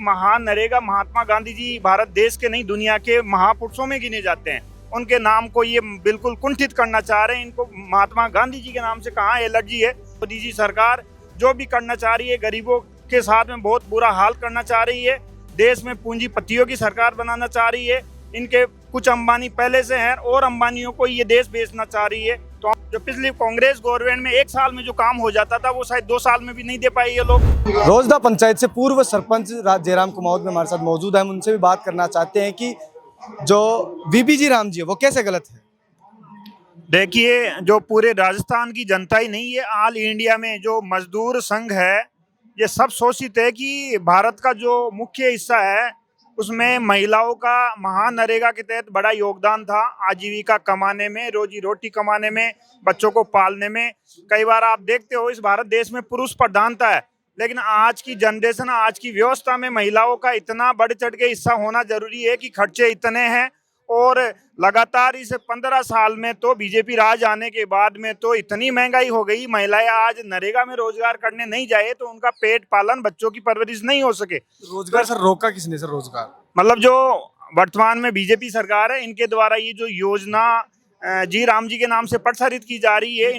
महान नरेगा महात्मा गांधी जी भारत देश के नहीं दुनिया के महापुरुषों में गिने जाते हैं। उनके नाम को ये बिल्कुल कुंठित करना चाह रहे हैं। इनको महात्मा गांधी जी के नाम से कहाँ एलर्जी है। मोदी जी सरकार जो भी करना चाह रही है, गरीबों के साथ में बहुत बुरा हाल करना चाह रही है। देश में पूंजीपतियों की सरकार बनाना चाह रही है। इनके कुछ अंबानी पहले से हैं और अंबानियों को ये देश बेचना चाह रही है। तो जो पिछली कांग्रेस गवर्नमेंट में 1 साल में जो काम हो जाता था वो शायद 2 साल में भी नहीं दे पाए ये लोग। रोजदा पंचायत से पूर्व सरपंच जयराम कुमावत में हमारे साथ मौजूद है। हम उनसे भी बात करना चाहते हैं कि जो वीबी जी राम जी है वो कैसे गलत है। देखिए, जो पूरे राजस्थान की जनता ही नहीं है, ऑल इंडिया में जो मजदूर संघ है ये सब शोषित है कि भारत का जो मुख्य हिस्सा है उसमें महिलाओं का महानरेगा के तहत बड़ा योगदान था। आजीविका कमाने में, रोजी रोटी कमाने में, बच्चों को पालने में। कई बार आप देखते हो इस भारत देश में पुरुष प्रधानता है, लेकिन आज की जनरेशन, आज की व्यवस्था में महिलाओं का इतना बढ़ चढ़ के हिस्सा होना जरूरी है कि खर्चे इतने हैं। और लगातार इस 15 साल में तो बीजेपी राज आने के बाद में तो इतनी महंगाई हो गई, महिलाएं आज नरेगा में रोजगार करने नहीं जाए तो उनका पेट पालन, बच्चों की परवरिश नहीं हो सके। रोजगार सर रोका किसने सर? रोजगार मतलब जो वर्तमान में बीजेपी सरकार है इनके द्वारा ये जो योजना जी राम जी के नाम से प्रसारित की जा रही है,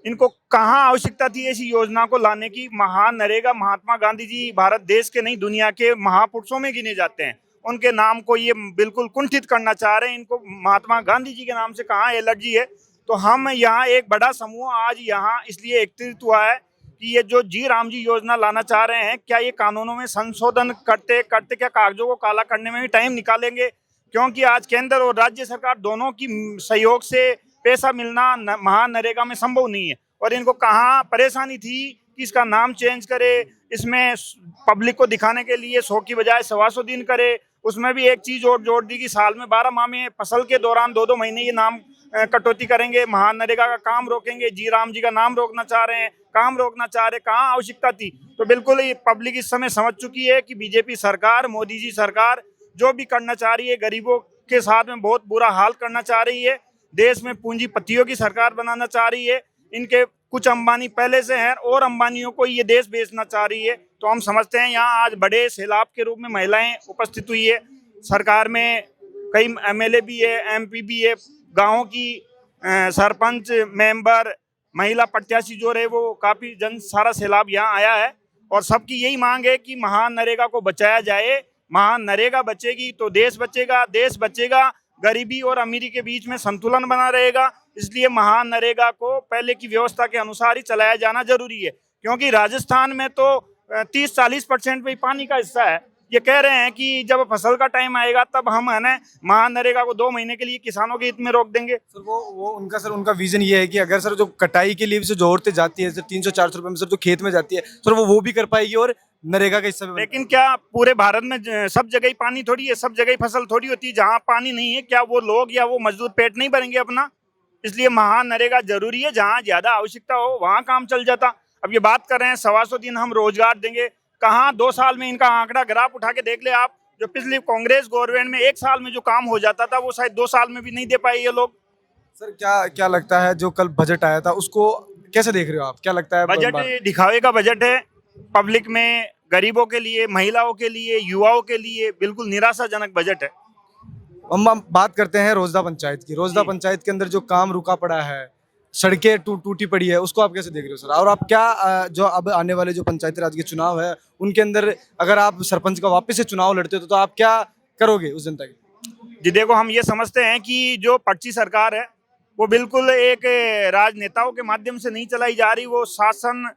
इनको कहाँ आवश्यकता थी ऐसी योजना को लाने की। महान नरेगा महात्मा गांधी जी भारत देश के नहीं दुनिया के महापुरुषों में गिने जाते हैं। उनके नाम को ये बिल्कुल कुंठित करना चाह रहे हैं। इनको महात्मा गांधी जी के नाम से कहाँ एलर्जी है। तो हम यहाँ एक बड़ा समूह आज यहाँ इसलिए एकत्रित हुआ है कि ये जो जी राम जी योजना लाना चाह रहे हैं, क्या ये कानूनों में संशोधन करते करते क्या कागजों को काला करने में भी टाइम निकालेंगे? क्योंकि आज केंद्र और राज्य सरकार दोनों की सहयोग से पैसा मिलना महान नरेगा में संभव नहीं है। और इनको कहाँ परेशानी थी कि इसका नाम चेंज करे, इसमें पब्लिक को दिखाने के लिए 100 की बजाय 125 दिन करे। उसमें भी एक चीज और जोड़ दी कि साल में 12 माह में फसल के दौरान 2-2 महीने ये नाम कटौती करेंगे, महान नरेगा का काम रोकेंगे। जी राम जी का नाम रोकना चाह रहे हैं, काम रोकना चाह रहे हैं। कहाँ आवश्यकता थी? तो बिल्कुल ये पब्लिक इस समय समझ चुकी है कि बीजेपी सरकार, मोदी जी सरकार जो भी करना चाह रही है, गरीबों के साथ में बहुत बुरा हाल करना चाह रही है। देश में पूंजीपतियों की सरकार बनाना चाह रही है। इनके कुछ अंबानी पहले से हैं और अंबानियों को ये देश बेचना चाह रही है। तो हम समझते हैं यहाँ आज बड़े सैलाब के रूप में महिलाएं उपस्थित हुई है। सरकार में कई एमएलए भी है, एमपी भी है, गाँव की सरपंच, मेंबर, महिला प्रत्याशी जो रहे वो काफी सारा सैलाब यहाँ आया है। और सबकी यही मांग है कि महान नरेगा को बचाया जाए। महान नरेगा बचेगी तो देश बचेगा, देश बचेगा, गरीबी और अमीरी के बीच में संतुलन बना रहेगा। इसलिए महान नरेगा को पहले की व्यवस्था के अनुसार ही चलाया जाना जरूरी है। क्योंकि राजस्थान में तो 30-40% पे पानी का हिस्सा है। ये कह रहे हैं कि जब फसल का टाइम आएगा तब हम है ना महान नरेगा को 2 महीने के लिए किसानों के हित में रोक देंगे। सर वो उनका विजन ये है कि अगर सर जो कटाई के लिए जो औरतें जाती है सर 300-400 रुपए में सर जो खेत में जाती है सर वो भी कर पाएगी और नरेगा का हिस्सा भी। लेकिन क्या पूरे भारत में सब जगह ही पानी थोड़ी है, सब जगह ही फसल थोड़ी होती है? जहाँ पानी नहीं है क्या वो लोग या वो मजदूर पेट नहीं भरेंगे अपना? इसलिए महान नरेगा जरूरी है। जहाँ ज्यादा आवश्यकता हो वहाँ काम चल जाता। अब ये बात कर रहे हैं 125 दिन हम रोजगार देंगे, कहाँ 2 साल में इनका आंकड़ा ग्राफ उठा के देख ले आप। जो पिछली कांग्रेस गवर्नमेंट में 1 साल में जो काम हो जाता था वो शायद 2 साल में भी नहीं दे पाए ये लोग। सर क्या लगता है जो कल बजट आया था उसको कैसे देख रहे हो आप? क्या लगता है? बजट दिखावे का बजट है। पब्लिक में, गरीबों के लिए, महिलाओं के लिए, युवाओं के लिए बिल्कुल निराशाजनक बजट है। हम बात करते हैं रोजदा पंचायत की। रोजदा पंचायत के अंदर जो काम रुका पड़ा है, सड़कें टूटी पड़ी है, उसको आप कैसे देख रहे हो सर? और आप क्या जो अब आने वाले जो पंचायती राज के चुनाव है उनके अंदर अगर आप सरपंच का वापस से चुनाव लड़ते हो तो आप क्या करोगे उस जनता की? जी देखो, हम ये समझते हैं कि जो पर्ची सरकार है वो बिल्कुल एक राजनेताओं के माध्यम से नहीं चलाई जा रही। वो शासन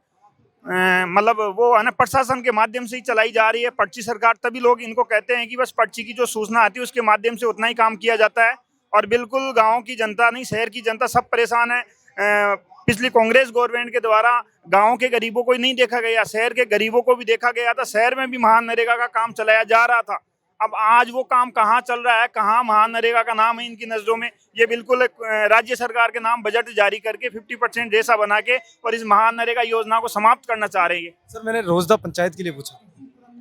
मतलब वो है ना प्रशासन के माध्यम से ही चलाई जा रही है। पर्ची सरकार तभी लोग इनको कहते हैं कि बस पर्ची की जो सूचना आती है उसके माध्यम से उतना ही काम किया जाता है। और बिल्कुल गाँव की जनता नहीं, शहर की जनता सब परेशान है। पिछली कांग्रेस गवर्नमेंट के द्वारा गाँव के गरीबों को ही नहीं देखा गया, शहर के गरीबों को भी देखा गया था। शहर में भी महान नरेगा का काम चलाया जा रहा था। अब आज वो काम कहाँ चल रहा है, कहाँ महान नरेगा का नाम है इनकी नजरों में? ये बिल्कुल राज्य सरकार के नाम बजट जारी करके 50% जैसा बना के और इस महान नरेगा योजना को समाप्त करना चाह रहे हैं। सर मैंने रोजदा पंचायत के लिए पूछा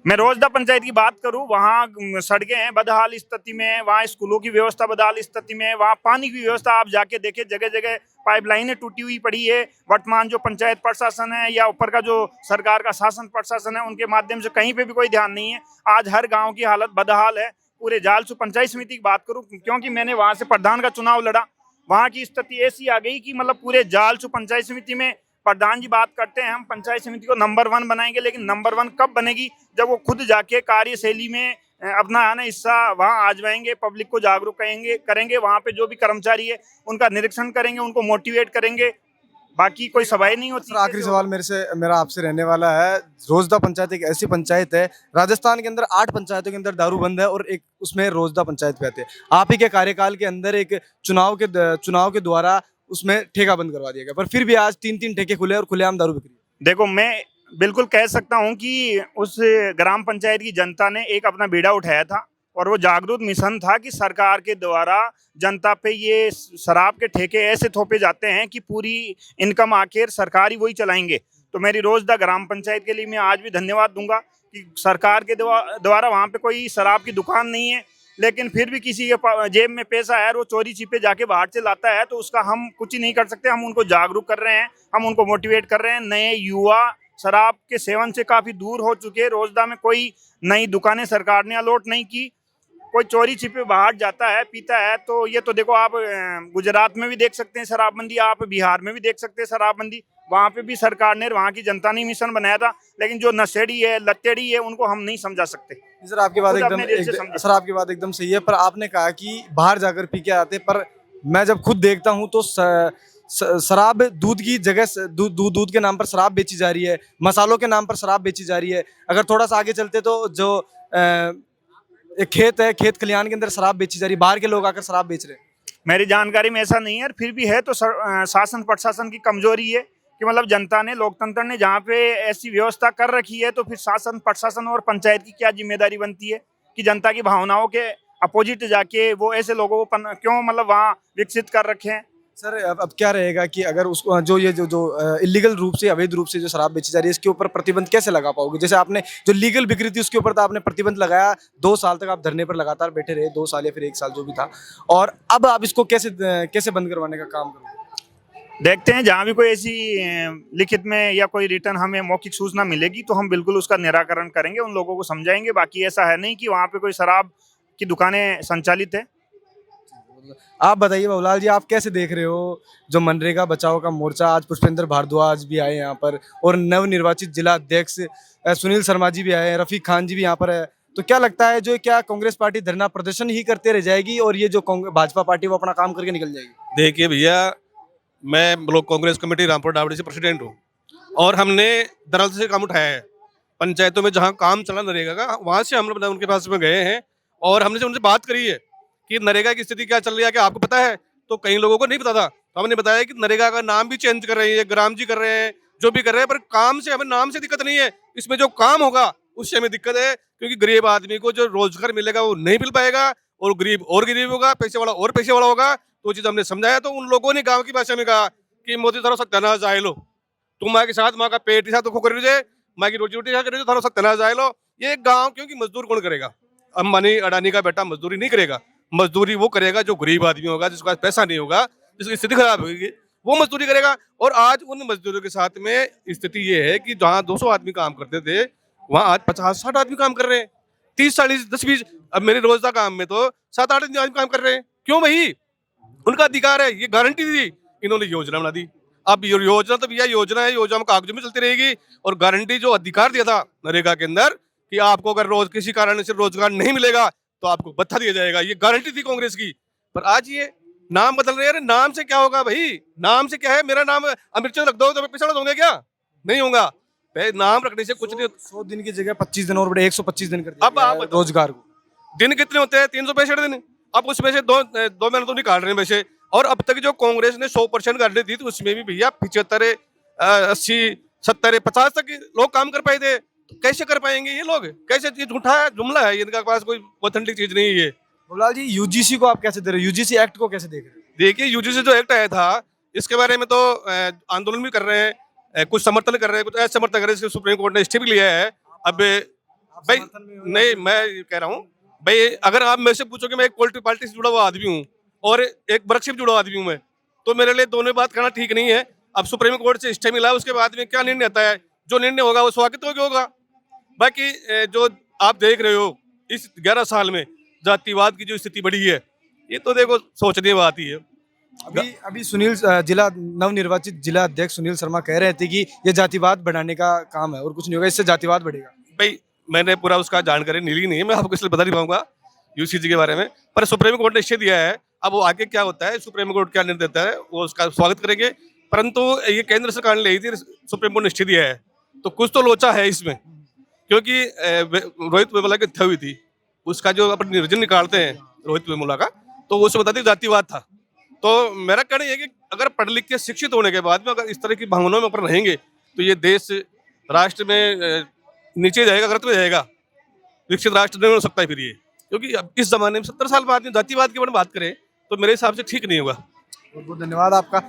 मैं रोजदा पंचायत की बात करूं, वहाँ सड़कें हैं बदहाल स्थिति में, वहाँ स्कूलों की व्यवस्था बदहाल स्थिति में, वहाँ पानी की व्यवस्था आप जाके देखें, जगह जगह पाइपलाइनें टूटी हुई पड़ी है। वर्तमान जो पंचायत प्रशासन है या ऊपर का जो सरकार का शासन प्रशासन है, उनके माध्यम से कहीं पे भी कोई ध्यान नहीं है। आज हर गाँव की हालत बदहाल है। पूरे जालसू पंचायत समिति की बात करूँ, क्योंकि मैंने वहाँ से प्रधान का चुनाव लड़ा, वहाँ की स्थिति ऐसी आ गई कि मतलब पूरे जालसू पंचायत समिति में प्रधान जी बात करते हैं हम पंचायत समिति को नंबर 1 बनाएंगे, लेकिन नंबर 1 कब बनेगी? जब वो खुद जाके कार्यशैली में अपना है ना हिस्सा वहाँ आजमाएंगे, पब्लिक को जागरूक करेंगे, वहाँ पे जो भी कर्मचारी है उनका निरीक्षण करेंगे, उनको मोटिवेट करेंगे। बाकी कोई सवाल नहीं होती। सर आखिरी सवाल मेरा आपसे रहने वाला है। रोजदा पंचायत एक ऐसी पंचायत है, राजस्थान के अंदर 8 पंचायतों के अंदर दारू बंद है और एक उसमें रोजदा पंचायत पे आते हैं। आप ही के कार्यकाल के अंदर एक चुनाव के द्वारा उसमें ठेका बंद करवा दिया गया, पर फिर भी आज 3-3 ठेके खुले और खुलेआम दारू बिक्री। देखो, मैं बिल्कुल कह सकता हूँ कि उस ग्राम पंचायत की जनता ने एक अपना बीड़ा उठाया था और वो जागरूक मिशन था कि सरकार के द्वारा जनता पे ये शराब के ठेके ऐसे थोपे जाते हैं कि पूरी इनकम आखिर सरकार ही वही चलाएंगे। तो मेरी रोजदा ग्राम पंचायत के लिए मैं आज भी धन्यवाद दूंगा कि सरकार के द्वारा वहाँ पे कोई शराब की दुकान नहीं है, लेकिन फिर भी किसी के जेब में पैसा है और वो चोरी छिपे जाके बाहर से लाता है, तो उसका हम कुछ ही नहीं कर सकते। हम उनको जागरूक कर रहे हैं, हम उनको मोटिवेट कर रहे हैं। नए युवा शराब के सेवन से काफ़ी दूर हो चुके हैं। रोजदा में कोई नई दुकानें सरकार ने अलॉट नहीं की, कोई चोरी छिपे बाहर जाता है पीता है। तो ये तो देखो, आप गुजरात में भी देख सकते हैं शराबबंदी, आप बिहार में भी देख सकते हैं शराबबंदी। वहाँ पे भी सरकार ने, वहाँ की जनता ने मिशन बनाया था, लेकिन जो नशेड़ी है, लतेड़ी है, उनको हम नहीं समझा सकते। सर आपकी बात एकदम सही है, पर आपने कहा कि बाहर जाकर पी के आते, पर मैं जब खुद देखता हूँ तो शराब दूध की जगह दूध के नाम पर शराब बेची जा रही है, मसालों के नाम पर शराब बेची जा रही है। अगर थोड़ा सा आगे चलते तो जो एक खेत है, खेत खलिहान के अंदर शराब बेची जा रही है, बाहर के लोग आकर शराब बेच रहे हैं। मेरी जानकारी में ऐसा नहीं है, फिर भी है तो शासन प्रशासन की कमजोरी है कि मतलब जनता ने, लोकतंत्र ने जहाँ पे ऐसी व्यवस्था कर रखी है, तो फिर शासन प्रशासन और पंचायत की क्या जिम्मेदारी बनती है कि जनता की भावनाओं के अपोजिट जाके वो ऐसे लोगों को क्यों मतलब वहाँ विकसित कर रखे हैं। सर अब क्या रहेगा कि अगर उसको जो इलीगल रूप से, अवैध रूप से जो शराब बेची जा रही है, इसके ऊपर प्रतिबंध कैसे लगा पाओगे? जैसे आपने जो लीगल बिक्री थी उसके ऊपर तो आपने प्रतिबंध लगाया, 2 साल तक आप धरने पर लगातार बैठे रहे, 2 साल या फिर 1 साल जो भी था, और अब आप इसको कैसे बंद करवाने का काम करोगे? देखते हैं, जहाँ भी कोई ऐसी लिखित में या कोई रिटर्न हमें मौखिक सूचना मिलेगी तो हम बिल्कुल उसका निराकरण करेंगे, उन लोगों को समझाएंगे। बाकी ऐसा है नहीं कि वहाँ पे कोई शराब की दुकानें संचालित है। आप बताइए बाबूलाल जी, आप कैसे देख रहे हो जो मनरेगा बचाओ का मोर्चा? आज पुष्पेंद्र भारद्वाज भी आए यहाँ पर और नवनिर्वाचित जिला अध्यक्ष सुनील शर्मा जी भी आए, रफीक खान जी भी यहाँ पर है। तो क्या लगता है, जो क्या कांग्रेस पार्टी धरना प्रदर्शन ही करते रह जाएगी और ये जो भाजपा पार्टी वो अपना काम करके निकल जाएगी? देखिए भैया, मैं ब्लॉक कांग्रेस कमेटी रामपुर डावड़ी से प्रेसिडेंट हूँ और हमने दरअल से काम उठाया है। पंचायतों में जहाँ काम चला नरेगा का, वहाँ से हम लोग उनके पास में गए हैं और हमने उनसे बात करी है कि नरेगा की स्थिति क्या चल रही है, क्या आपको पता है? तो कई लोगों को नहीं पता था, तो हमने बताया कि नरेगा का नाम भी चेंज कर रहे हैं, ग्राम जी कर रहे हैं, जो भी कर रहे हैं, पर काम से हमें नाम से दिक्कत नहीं है, इसमें जो काम होगा उससे हमें दिक्कत है। क्योंकि गरीब आदमी को जो रोजगार मिलेगा वो नहीं मिल पाएगा और गरीब और गरीब होगा, पैसे वाला और पैसे वाला होगा। तो चीज हमने समझाया, तो उन लोगों ने गाँव की भाषा में कहा कि मोदी थारो सत्यानाश आए लो, तुम माँ के साथ माँ का पेट साथ दुखो कर दे, माँ की रोटी रोटी कर थारो सत्यानाश आए लो। ये गाँव, क्योंकि मजदूर कौन करेगा? अंबानी अडानी का बेटा मजदूरी नहीं करेगा, मजदूरी वो करेगा जो गरीब आदमी होगा, जिसके पास पैसा नहीं होगा, जिसकी स्थिति खराब होगी, वो मजदूरी करेगा। और आज उन मजदूरों के साथ में स्थिति ये है कि जहाँ 200 आदमी काम करते थे, वहाँ आज 50-60 आदमी काम कर रहे हैं, 30-40, 10-20। अब मेरे रोजगार काम में तो 7-8 आदमी काम कर रहे हैं। क्यों भाई? उनका अधिकार है, ये गारंटी दी, इन्होंने योजना बना दी। अब योजना तो भैया योजना है, योजना में कागजों में चलती रहेगी। और गारंटी जो अधिकार दिया था नरेगा के अंदर कि आपको अगर रोज किसी कारण से रोजगार नहीं मिलेगा तो आपको भत्ता दिया जाएगा, ये गारंटी थी कांग्रेस की। पर आज ये नाम बदल रहे हैं। नाम से क्या होगा भाई? नाम से क्या है? मेरा नाम अमृतचंद रख दो तो मैं पिछड़ा दूंगा क्या? नहीं होगा। नाम रखने से कुछ नहीं। 100 दिन की जगह 25 दिन और बड़े 125 दिन कर दिया। अब आप रोजगार को दिन कितने होते हैं? 365 दिन। अब उसमें से दो महीने तो निकाल रहे हैं वैसे। और अब तक जो कांग्रेस ने 100% गारंटी दी थी उसमें भी भैया 75, 80, 70, 50 तक लोग काम कर पाए थे। तो कैसे कर पाएंगे ये लोग? कैसे? ये झूठा है, जुमला है, इनका पास कोई ऑथेंटिक चीज नहीं है। बाबूलाल जी, यूजीसी को आप कैसे दे रहे हो? यूजीसी एक्ट को कैसे देख रहे हो? देखिए, यूजीसी जो एक्ट आया था इसके बारे में तो आंदोलन भी कर रहे हैं, कुछ समर्थन कर रहे हैं, कुछ असमर्थन कर रहे हैं। इसके सुप्रीम कोर्ट ने स्टे भी लिया है। अब भाई नहीं, मैं ये कह रहा हूँ भाई, अगर आप मेरे से पूछोगे, मैं एक पॉलिटिकल पार्टी से जुड़ा हुआ आदमी हूँ और एक वर्ग से भी जुड़ा हुआ आदमी हूँ मैं, तो मेरे लिए दोनों बात करना ठीक नहीं है। अब सुप्रीम कोर्ट से स्टे मिला है, उसके बाद में क्या निर्णय आता है, जो निर्णय होगा वो स्वागत होगा। बाकी जो आप देख रहे हो इस 11 साल में जातिवाद की जो स्थिति बढ़ी है, ये तो देखो सोचने की बात ही है। अभी अभी सुनील जिला नवनिर्वाचित जिला अध्यक्ष सुनील शर्मा कह रहे थे कि ये जातिवाद बढ़ाने का काम है और कुछ नहीं होगा, इससे जातिवाद बढ़ेगा। भाई मैंने पूरा उसका जानकारी मिली नहीं है, मैं आपको इसलिए बता नहीं पाऊंगा यूसीजी के बारे में, पर सुप्रीम कोर्ट ने निश्चय दिया है। अब वो आगे क्या होता है, सुप्रीम कोर्ट क्या निर्णय देता है, वो उसका स्वागत करेंगे। परंतु ये केंद्र सरकार ने ली थी, सुप्रीम कोर्ट ने निश्चय दिया है, तो कुछ तो लोचा है इसमें, क्योंकि रोहित वेमुला की हत्या हुई थी, उसका जो अपन निर्जन निकालते हैं रोहित वेमुला का, तो वो उसमें बताते जातिवाद था। तो मेरा कहना ये है कि अगर पढ़ लिख के शिक्षित होने के बाद में अगर इस तरह की भावनाओं में ऊपर रहेंगे तो ये देश राष्ट्र में नीचे जाएगा, गलत में जाएगा, विकसित राष्ट्र नहीं हो सकता है फिर ये। क्योंकि अब इस जमाने में 70 साल बाद में जातिवाद के बारे में बात करें तो मेरे हिसाब से ठीक नहीं होगा। बहुत बहुत धन्यवाद आपका।